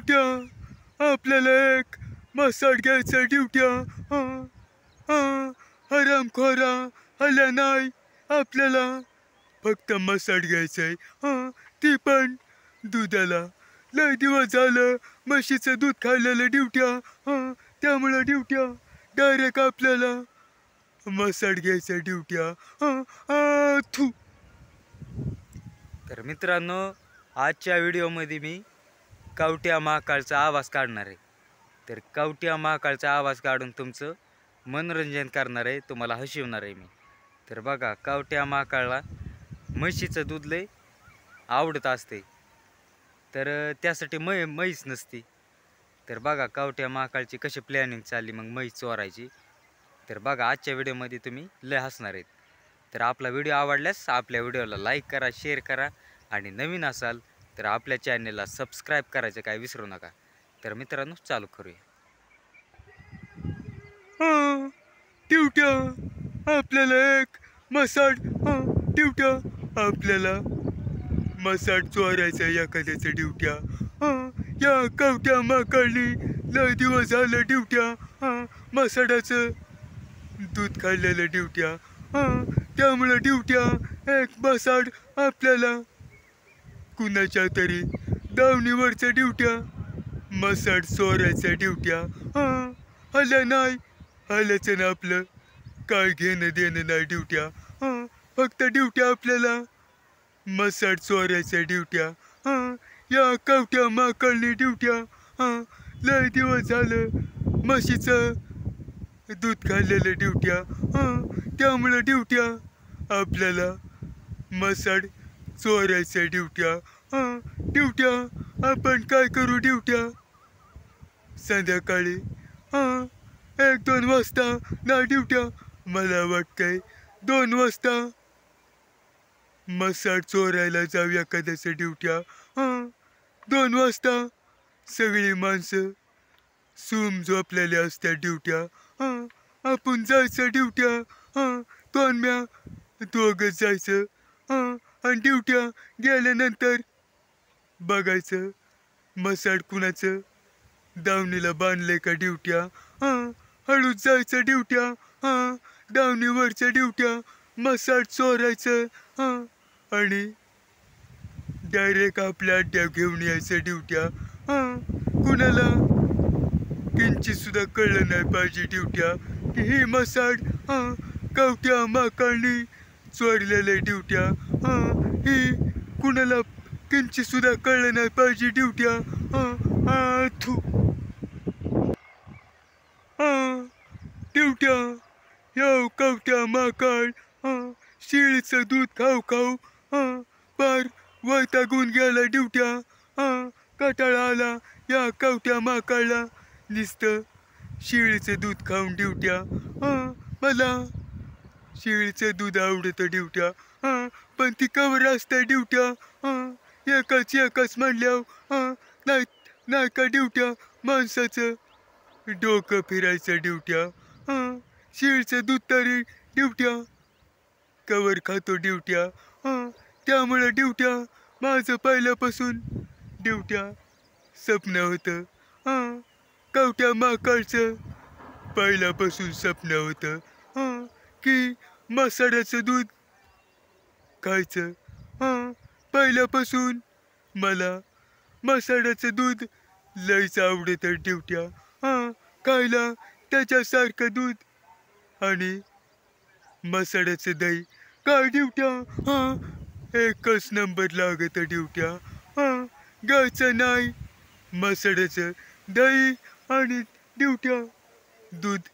ड्युट्या आपल्याला एक मसाड घ्यायचा ड्युट्या. हां हां हरामखोरा आल्या नाही आपल्याला फक्त मसाड घ्यायचंय. हां ती पण दुधाला. लय दिवस झालं म्हशीचं दूध खाल्लेलं ड्युट्या. हां त्यामुळं ड्युट्या डायरेक्ट आपल्याला मसाड घ्यायचा ड्युट्या. थू. तर मित्रांनो, आजच्या व्हिडिओमध्ये मी कावट्या महाकाळचा आवाज काढणार आहे. तर कावट्या महाकाळचा आवाज काढून तुमचं मनोरंजन करणार आहे, तुम्हाला हसवणार आहे मी. तर बघा, कावट्या महाकाळला म्हशीचं दूध लय आवडत असते, तर त्यासाठी म्हैस नसती. तर बघा कावट्या महाकाळची कशी प्लॅनिंग चालली मग म्हैस चोरायची. तर बघा आजच्या व्हिडिओमध्ये तुम्ही लय हसणार आहेत. तर आपला व्हिडिओ आवडल्यास आपल्या व्हिडिओला लाईक करा, शेअर करा आणि नवीन असाल तर आपल्या चॅनलला सबस्क्राईब करायचं काय विसरू नका. तर मित्रांनो, चालू करूया. ड्युट्या आपल्याला एक मसाड. ड्युट्या आपल्याला मसाड चोरायचा एखाद्याचं ड्युट्या. या कावट्या माकडली लय दिवस झालं ड्युट्या मसाडाचं दूध खाल्लेलं ड्युट्या. त्यामुळं ड्युट्या एक मसाड आपल्याला कुणाच्या तरी दावणीवरच्या ड्युट्या मसाड चोरायच्या ड्युट्या. आल्या नाही आल्याचं ना आपलं काय घेणं देणं नाही ड्युट्या. फक्त ड्युट्या आपल्याला मसाड चोरायच्या ड्युट्या. या कावट्या माकडली ड्युट्या लय दिवस झालं म्हशीचं दूध खाल्लेलं ड्युट्या. त्यामुळं ड्युट्या आपल्याला मसाड चोरायच्या ड्युट्या. ड्युट्या आपण काय करू ड्युट्या संध्याकाळी 1-2 वाजता ना ड्युट्या मला वाटतंय 2 वाजता मसाड चोरायला जाऊ एखाद्याचं ड्युट्या. 2 वाजता सगळी माणसं सूम झोपलेल्या असत्या ड्युट्या. आपण जायचं ड्युट्या. तोंडम्या दोघंच जायचं. आणि ड्युट्या गेल्यानंतर बघायचं मसाड कुणाचं दावणीला बांधले का ड्युट्या. हळूच जायचं ड्युट्या. दावणीवरच्या ड्युट्या मसाड चोरायचं आणि डायरेक्ट आपल्या अड्ड्यात घेऊन यायचं ड्युट्या. कुणाला किंचित सुद्धा कळलं नाही पाहिजे ड्युट्या की ही मसाड कावट्या माकडनी चोरलेल्या ड्युट्या. ही कुणाला किंचित सुद्धा कळलं नाही पाहिजे ड्युट्या. थू. ड्युट्या या कावट्या माकड शेळीचं दूध खाऊ खाऊ पार वैतागून गेला ड्युट्या. कटाळा आला या कावट्या माकडला नुसतं शेळीचं दूध खाऊन ड्युट्या. मला शेळीचं दूध आवडतं ड्युट्या. पण ती कवर असतं ड्युट्या. एकच म्हणल्यावर नाही का ड्युट्या माणसाचं डोकं फिरायचं ड्युट्या. शेळीचं दूध तरी ड्युट्या कवर खातो ड्युट्या. त्यामुळं ड्युट्या माझं पहिल्यापासून ड्युट्या स्वप्न होतं. कावट्या माकडचं पहिल्यापासून स्वप्न होतं की मसाड्याचं दूध खायचं. पहिल्यापासून मला मसाड्याचं दूध लयच आवडतं ड्युट्या. खायला त्याच्यासारखं दूध आणि मसाड्याचं दही काय ड्युट्या एकच नंबर लागतं ड्युट्या. गायचं नाही मसाड्याचं दही आणि ड्युट्या दूध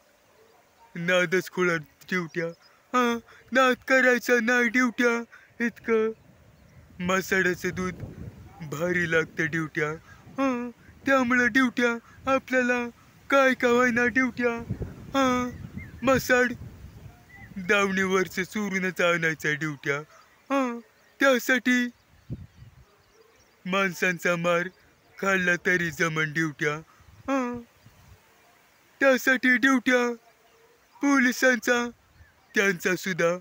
नादच खुळा ड्युट्या. नाद करायचं नाही ड्युट्या इतकं मसाड्याचं दूध भारी लागतं ड्युट्या. त्यामुळं ड्युट्या आपल्याला काय का होईना ड्युट्या मसाड दावणीवरचं चोरूनच आणायचं ड्युट्या. त्यासाठी माणसांचा मार खाल्ला तरी जमन ड्युट्या. त्यासाठी ड्युट्या पोलिसांचा त्यांचा सुद्धा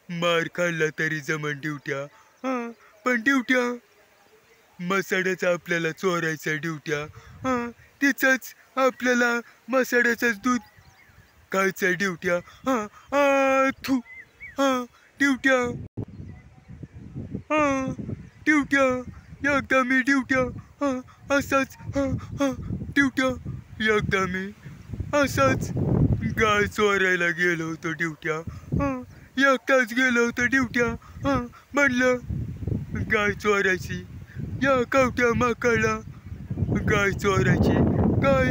मार खाल्ला तरी जमन ड्युट्या. पण ड्युट्या मसाड्याचा आपल्याला चोरायचा ड्युट्या. हां, तिचंच आपल्याला मसाड्याचंच दूध खायचं ड्युट्या. हां, थू. हां, ड्युट्या. हां, ड्युट्या. एकदा मी ड्युट्या. हां, असाच. हां, हां, ड्युट्या. एकदा मी असाच गाय चोरायला गेलो होतो ड्युट्या. हां, एकटाच गेलो होतो ड्युट्या. हां, म्हणलं गाय चोरायची. या कवट्या माकडला गाय चोरायची काय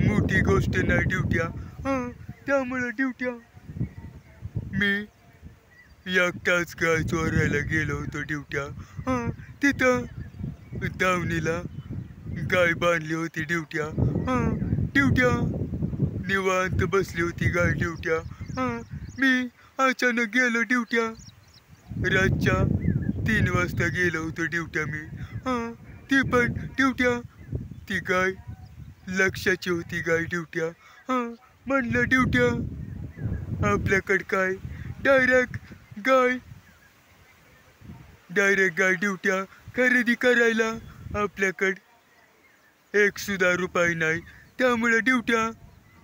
मोठी गोष्ट नाही ड्युट्या. हां, त्यामुळं ड्युट्या मी एकटाच गाय चोरायला गेलो होतो ड्युट्या. हां, तिथं दावणीला गाय बांधली होती ड्युट्या. हां, ड्युट्या निवांत बसली होती गाय ड्युट्या. हां, मी अचानक गेलो ड्युट्या. रातच्या 3 वाजता गेलो होतो ड्युट्या मी. हां, ती पण ड्युट्या ती गाय लक्षाची होती गाय ड्युट्या. हां, म्हणलं ड्युट्या आपल्याकडं काय डायरेक्ट गाय ड्युट्या खरेदी करायला आपल्याकडं 1 सुद्धा रुपये नाही. त्यामुळं ड्युट्या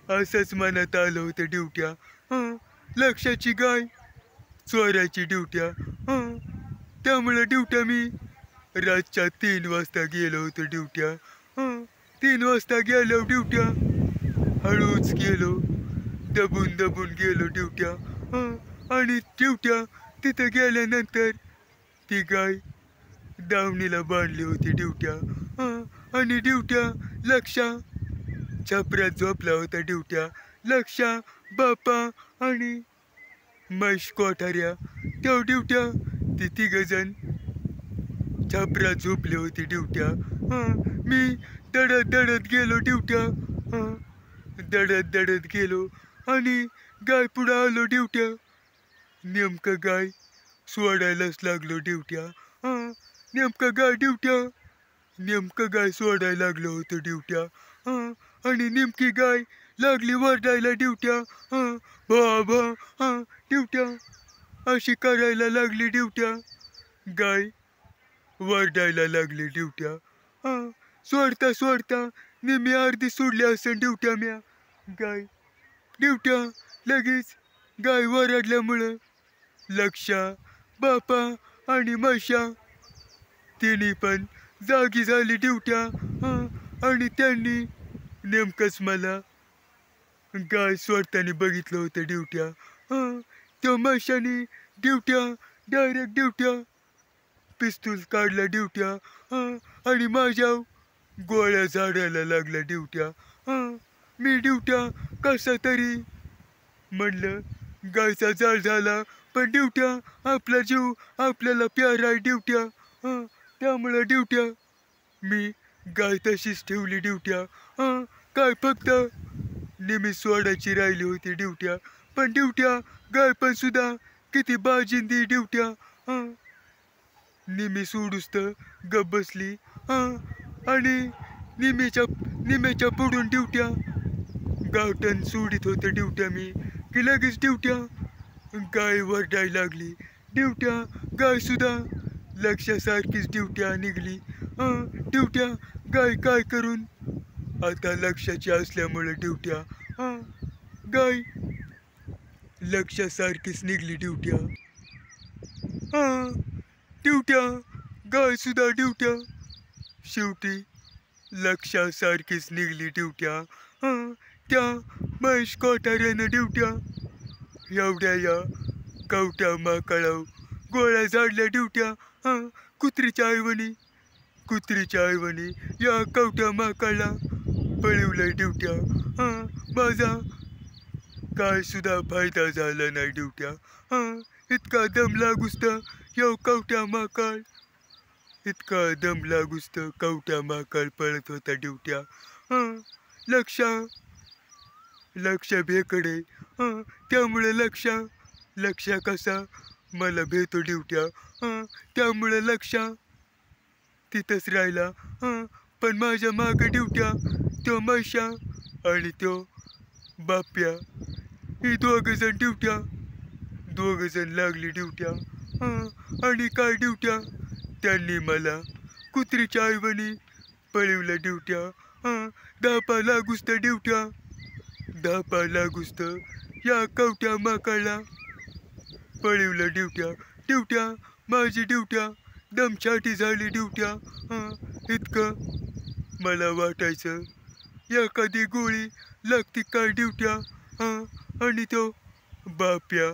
असंच मनात आलं होतं ड्युट्या. हां, लक्षाची गाय चोरायची ड्युट्या. हां, त्यामुळं ड्युट्या मी रातच्या 3 वाजता गेलो होतो ड्युट्या. हां, 3 वाजता गेलो ड्युट्या. हळूच गेलो, दबून दबून गेलो ड्युट्या. हां, आणि ड्युट्या तिथं गेल्यानंतर ती गाय दावणीला बांधली होती ड्युट्या. हां, आणि ड्युट्या लक्षा छपऱ्यात झोपला होता ड्युट्या. लक्षा, बापा आणि म्हैस कोठाऱ्या त्या ड्युट्या ती तिघजण छपऱ्यात झोपली होती ड्युट्या. हां, मी दडत दडत गेलो ड्युट्या. हां, दडत दडत गेलो आणि गाय पुढं आलो ड्युट्या. नेमकं गाय सोडायलाच लागलो ड्युट्या. हां, नेमकं गाय सोडायला लागलो होतो ड्युट्या. हां, आणि नेमकी गाय लागली वरडायला ड्युट्या. हां, भा भा. हां, ड्युट्या अशी करायला लागली ड्युट्या. गाय वरडायला लागली ड्युट्या. हां, सोडता सोडता निम्मी अर्धी सोडली असेल ड्युट्या म्या गाय. ड्युट्या लगेच गाय वरडल्यामुळं लक्षा, बापा आणि म्हैशा तिन्ही पण जागी झाली ड्युट्या. हां, आणि त्यांनी नेमकंच मला गाय सोडताना बघितलं होतं ड्युट्या. हां, त्या म्हैशाने डायरेक्ट ड्युट्या पिस्तूल काढला ड्युट्या. हां, आणि माझ्या गोळ्या झाडायला लागल्या ड्युट्या. हां, मी ड्युट्या कसा तरी म्हणलं गायचा जाळ झाला, पण ड्युट्या आपला जीव आपल्याला प्यारा आहे ड्युट्या. हां, त्यामुळं ड्युट्या मी गाय तशीच ठेवली ड्युट्या. हां, काय फक्त निमी सोडायची राहिली होती ड्युट्या. पण ड्युट्या गाय पण सुद्धा किती बाजिंदी ड्युट्या. हां, निमी सोडूस तर गप बसली. हां, आणि निमेच्या पुढून ड्युट्या गावठण सोडित होतं ड्युट्या मी की लगेच ड्युट्या गाय वरडायला लागली. ड्युट्या गाय सुद्धा लक्षासारखीच ड्युट्या निघली. हां, ड्युट्या गाय काय करून आता लक्षाची असल्यामुळे ड्युट्या. हां, गाय लक्षासारखीच निघली ड्युट्या. हां, ड्युट्या गाय सुद्धा ड्युट्या शेवटी लक्षासारखीच निघली ड्युट्या. हां, त्या म्हैस कोठाऱ्यानं ड्युट्या एवढ्या या कवट्या माकळाव गोळ्या झाडल्या ड्युट्या. हां, कुत्रीच्या आईवणी या कवट्या माकळला पळवलंय ड्युट्या. हां, माझा काय सुद्धा फायदा झाला नाही ड्युट्या. हां, इतका दम लागूस तर कवट्या माकळ इतका दम लागूस तर कवट्या माकळ पळत होता ड्युट्या. हां, लक्ष भेकडे. हां, त्यामुळे लक्ष कसा मला भेटतो ड्युट्या. हां, त्यामुळे लक्ष तिथंच राहिला. हां, पण माझ्या मागं ड्युट्या तो म्हैशा आणि तो बाप्या ही दोघंजण लागली ड्युट्या. हां, आणि काय ड्युट्या त्यांनी मला कुत्रीच्या आईवणी पळवलं ड्युट्या. हां, धापा लागूस तर ड्युट्या, धापा लागूस तर या कवट्या माकाळला पळवलं ड्युट्या. ड्युट्या, माझी ड्युट्या दमछाटी झाली ड्युट्या. हां, इतकं मला वाटायचं एखादी गोळी लागती काय ड्युट्या. हां, आणि तो बाप्या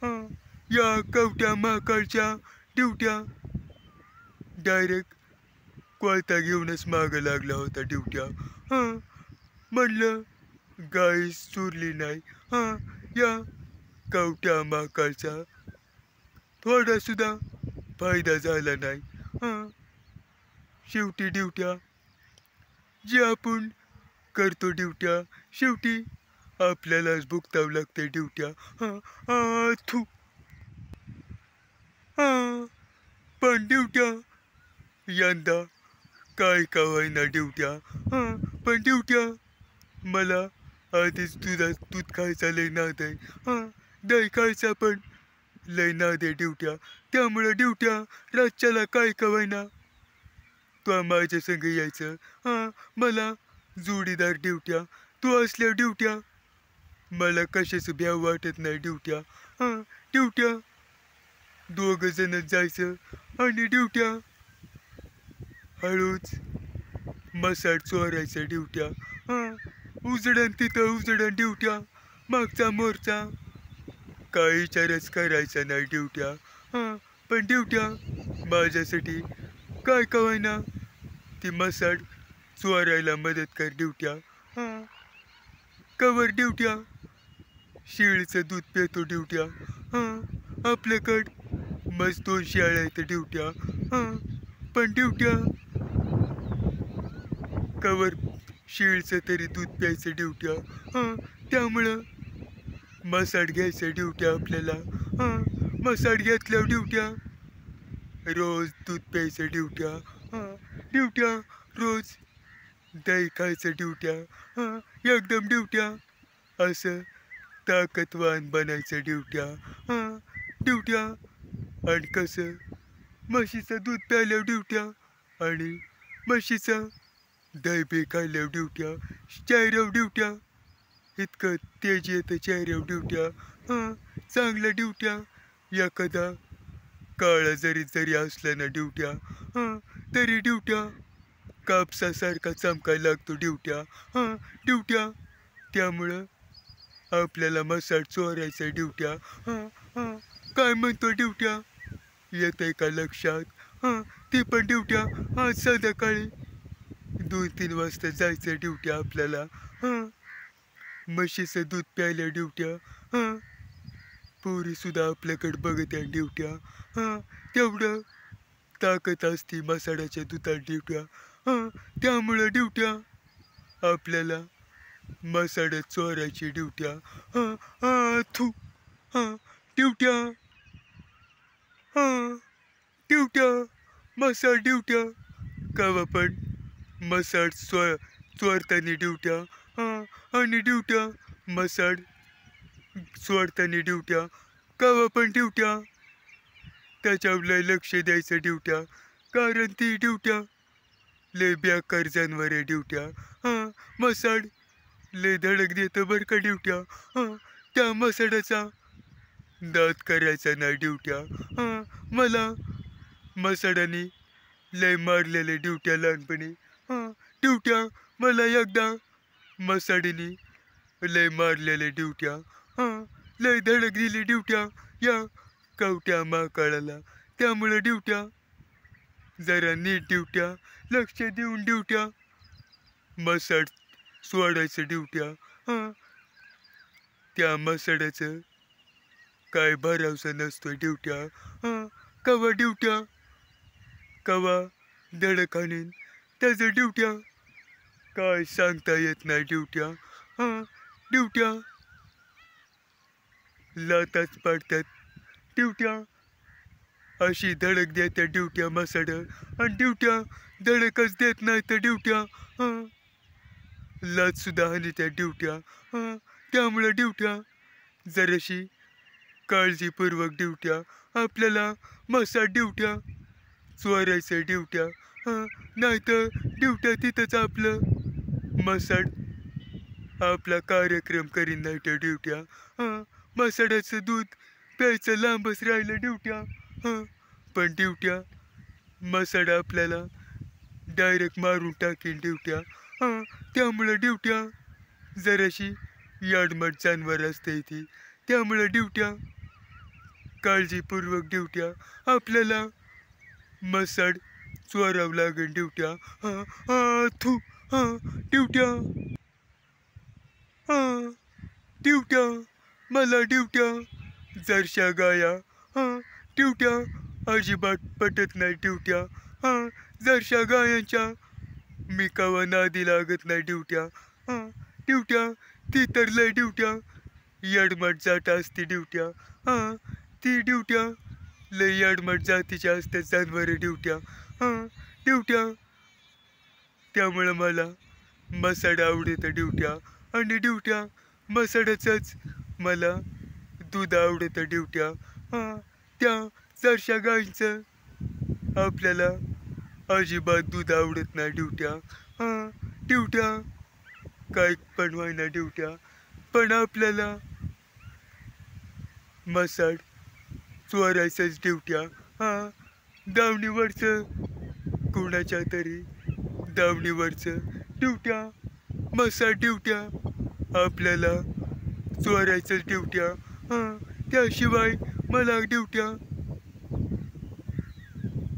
हां, या कवट्या महाकाळच्या ड्युट्या डायरेक्ट कोयता घेऊनच मागं लागला होता ड्युट्या. हां, म्हणलं गाय चुरली नाही. हां, या कवट्या महाकाळचा थोडासुद्धा फायदा झाला नाही. हां, शेवटी ड्युट्या जे आपण करतो ड्युट्या शेवटी आपल्यालाच भुगतावं लागते ड्युट्या. हां, थू. हां, पण ड्युट्या यंदा काय का होईना ड्युट्या. हां, पण ड्युट्या मला आधीच दूध खायचा लय नाद आहे. हां, दही खायचा पण लय नाद आहे ड्युट्या. त्यामुळं ड्युट्या रातच्याला काय का होईना तू माझ्या संग यायचं. हां, मला जोडीदार ड्युट्या तू असल्या ड्युट्या मला कशाचं भ्याव वाटत नाही ड्युट्या. हां, ड्युट्या दोघं जणच जायचं आणि ड्युट्या हळूच मसाड चोरायचं ड्युट्या. हां, उजडण तिथं उजडण ड्युट्या मागचा मोरचा काय विचारच करायचा नाही ड्युट्या. हां, पण ड्युट्या माझ्यासाठी काय कवायना ती मसाड चोरायला मदत कर ड्युट्या. हां, कवर ड्युट्या शेळीचं दूध पितो ड्युट्या. हां, आपल्याकडं मस्त 2 शेळ्या आहेत ड्युट्या. हां, पण ड्युट्या कवर शेळीचं तरी दूध प्यायचं ड्युट्या. हां, त्यामुळं मसाड घ्यायचं ड्युट्या आपल्याला. हां, मसाड घेतल्यावर ड्युट्या रोज दूध प्यायचं ड्युट्या. हां, ड्युट्या रोज दही खायचं ड्युट्या. हां, एकदम ड्युट्या असं ताकदवान बनायचं ड्युट्या. हां, ड्युट्या आणि कसं म्हशीचं दूध प्यायल्यावर ड्युट्या आणि म्हशीचं दही बी खाल्ल्यावर ड्युट्या चेहऱ्यावर ड्युट्या इतकं तेज येतं चेहऱ्यावर ड्युट्या. हां, चांगल्या ड्युट्या एखादा काळा जरी असला ना ड्युट्या. हां, तरी ड्युट्या कापसासारखा चमकायला लागतो ड्युट्या. हां, ड्युट्या त्यामुळं आपल्याला मसाड चोरायचा ड्युट्या. हां, हां, काय म्हणतो ड्युट्या येतंय का लक्षात. हां, ते पण ड्युट्या आज संध्याकाळी 2-3 वाजता जायचं ड्युट्या आपल्याला. हां, म्हशीचं दूध प्यायल्या ड्युट्या. हां, पोरीसुद्धा आपल्याकडे बघत आहे ड्युट्या. हां, तेवढं ताकद असते मसाड्याच्या दुधात ड्युट्या. हां, त्यामुळं ड्युट्या आपल्याला मसाड्यात चोरायची ड्युट्या. हां, थू. हां, ड्युट्या हां, ड्युट्या मसाड ड्युट्या कवा पण मसाड चोरताना ड्युट्या. हां, आणि ड्युट्या मसाड सोडताना ड्युट्या कवा पण ड्युट्या त्याच्यावर लय लक्ष द्यायचं ड्युट्या. कारण ती ड्युट्या लय बेकार जानवर आहे ड्युट्या. हां, मसाड लय धडक देतं बरं का ड्युट्या. हां, त्या मसाडाचा दात करायचा नाही ड्युट्या. हां, मला मसाडाने लय मारलेले ड्युट्या लहानपणी. हां, ड्युट्या मला एकदा मसाडीने लय मारलेले ड्युट्या. हां, लय धडक दिली ड्युट्या या कवट्या महाकाळाला. त्यामुळं ड्युट्या जरा नीट ड्युट्या लक्ष देऊन ड्युट्या मसाड सोडायचं ड्युट्या. हां, त्या मसाड्याचं काय भरवसा नसतो ड्युट्या. हां, कवा ड्युट्या कवा धडक आणीन त्याचं ड्युट्या काय सांगता येत नाही ड्युट्या. हां, ड्युट्या लाताच पाडतात ड्युट्या अशी धडक देत्या ड्युट्या मसाड आणि ड्युट्या धडकच देत नाही तर ड्युट्या हां लाचसुद्धा हानी त्या ड्युट्या. हां, त्यामुळं ड्युट्या जराशी काळजीपूर्वक ड्युट्या आपल्याला मसाड ड्युट्या चोरायचं ड्युट्या. नाहीतर ड्युट्या तिथंच आपलं मसाड आपला कार्यक्रम करीन नाही तर ड्युट्या. मसाडाचं दूध प्यायचं लांबच राहिलं ड्युट्या. पण ड्युट्या मसाड आपल्याला डायरेक्ट मारून टाकीन ड्युट्या. त्यामुळं ड्युट्या जराशी याडमट जानवर असते ती. त्यामुळं ड्युट्या काळजीपूर्वक ड्युट्या आपल्याला मसाड चोरावं लागेल ड्युट्या. थू ड्युट्या ड्युट्या मला ड्युट्या जरशा गाया ड्युट्या अजिबात पटत नाही ड्युट्या. जरशा गायांच्या मी कवा नादी लागत नाही ड्युट्या. ड्युट्या ती तर लय ड्युट्या यडमट जात असते ड्युट्या. ती ड्युट्या लय यडमट जातीच्या असतात जानवर ड्युट्या. ड्युट्या त्यामुळं मला मसाड आवडतं ड्युट्या. आणि ड्युट्या मसाडाचंच मला दूध आवडतं ड्युट्या. त्या जरशा गाईंचं आपल्याला अजिबात दूध आवडत नाही ड्युट्या. ड्युट्या काय पण व्हायना ड्युट्या, पण आपल्याला मसाड चोरायचंच ड्युट्या. दावणीवरचं कोणाच्या तरी दावणीवरचं ड्युट्या मसाड ड्युट्या आपल्याला चोरायचंच ड्युट्या. त्याशिवाय मला ड्युट्या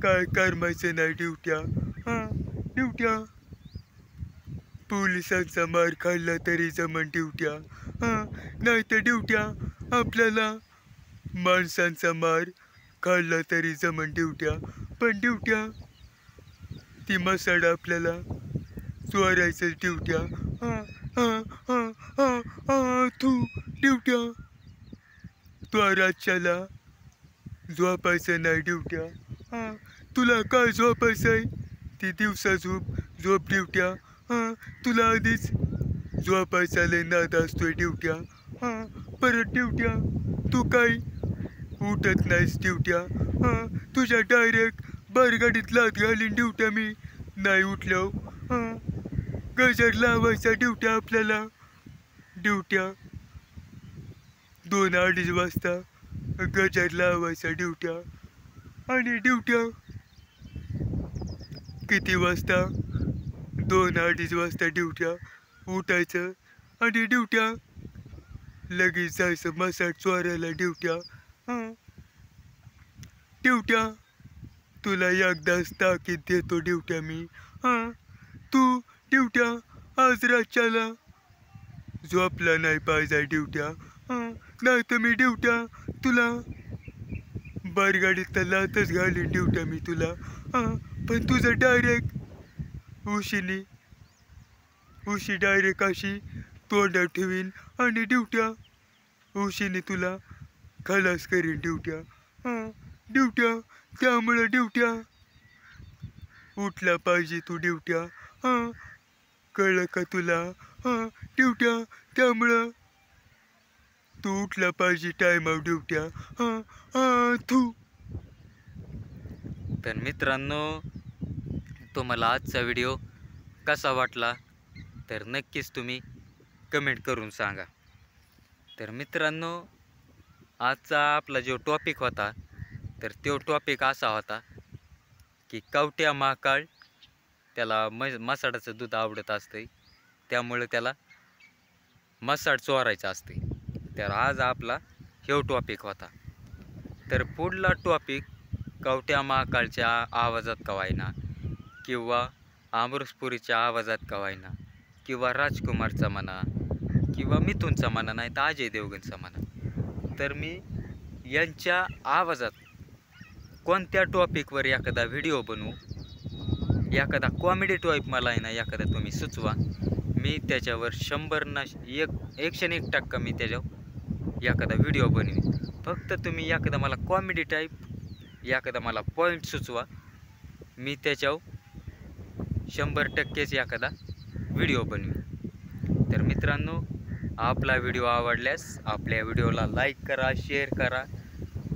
काय करमायचं नाही ड्युट्या. ड्युट्या पोलिसांचा मार खाल्ला तरी जमन ड्युट्या. नाहीतर ड्युट्या आपल्याला माणसांचा मार खाल्ला तरी जमन ड्युट्या. पण ड्युट्या ती मसाड आपल्याला चोरायचंच ड्युट्या. तू ड्युट्या तू रातच्याला झोपायचं नाही ड्युट्या. तुला काय झोपायचंय ती दिवसा झोप ड्युट्या. तुला आधीच झोपायचा लय नाद असतोय ड्युट्या. परत ड्युट्या तू काय उठत नाहीस ड्युट्या. तुझ्या डायरेक्ट बरगाडीत लात घालीन ड्युट्या मी नाही उठलो. गजर लावायचा ड्युट्या आपल्याला ड्युट्या 2-2:30 वाजता गजर लावायचा ड्युट्या. आणि ड्युट्या किती वाजता 2-2:30 वाजता ड्युट्या उठायचं आणि ड्युट्या लगेच जायचं मसाड चोरायला ड्युट्या. ड्युट्या तुला एकदाच ताकीद देतो ड्युट्या मी. तू ड्युट्या आज रातच्याला झोपला नाही पाहिजे ड्युट्या. नाही तर मी ड्युट्या तुला बरगाडीत लातच घालीन ड्युट्या मी तुला. पण तुझं डायरेक्ट उशी डायरेक्ट अशी तोंडात ठेवीन आणि ड्युट्या उशीने तुला खलास करीन ड्युट्या. ड्युट्या त्यामुळं ड्युट्या उठला पाहिजे तू ड्युट्या. कळलं का तुला. ड्युट्या त्यामुळं तू उठला पाहिजे टायमावर ड्युट्या. तू तर मित्रांनो, तुम्हाला आजचा व्हिडिओ कसा वाटला तर नक्कीच तुम्ही कमेंट करून सांगा. तर मित्रांनो, आजचा आपला जो टॉपिक होता तर तो टॉपिक असा होता की कवट्या महाकाळ त्याला मसाडाचं दूध आवडत असते, त्यामुळे त्याला मसाड चोरायचं असते. तर आज आपला हे टॉपिक होता. तर पुढला टॉपिक कवट्या महाकाळच्या आवाजात कवायना किंवा अमृतपुरीच्या आवाजात कवायना किंवा राजकुमारचा म्हणा किंवा मिथुनचा म्हणा नाही तर अजय देवगणचा म्हणा. तर मी यांच्या आवाजात कोणत्या टॉपिकवर एखादा व्हिडिओ बनवू, एखादा कॉमेडी टॉपिक मला आहे ना एखादा तुम्ही सुचवा. मी त्याच्यावर 101% मी त्याच्यावर एखादा व्हिडिओ बनवीन. फक्त तुम्ही एखादा मला कॉमेडी टाईप एखादा मला पॉईंट सुचवा, मी त्याच्यावर 100%च एखादा व्हिडिओ बनवीन. तर मित्रांनो, आपला व्हिडिओ आवडल्यास आपल्या व्हिडिओला लाईक करा, शेअर करा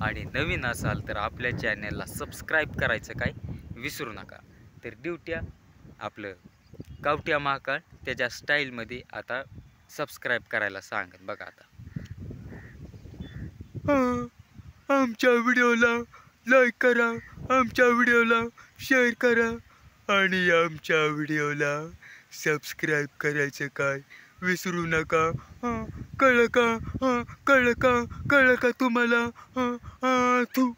आणि नवीन असाल तर आपल्या चॅनलला सबस्क्राईब करायचं काय विसरू नका. तर ड्युट्या आपलं कावट्या महाकाळ त्याच्या स्टाईलमध्ये आता सबस्क्राईब करायला सांगेल बघा आता. आमच्या व्हिडिओला लाईक करा, आमच्या व्हिडिओला शेअर करा आणि आमच्या व्हिडिओला सबस्क्राईब करायचं काय विसरू नका. कळलं का? कळलं का तुम्हाला? तू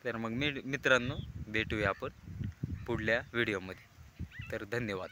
तर मग मित्रांनो भेटूया आपण पुढल्या व्हिडिओमध्ये. तर धन्यवाद.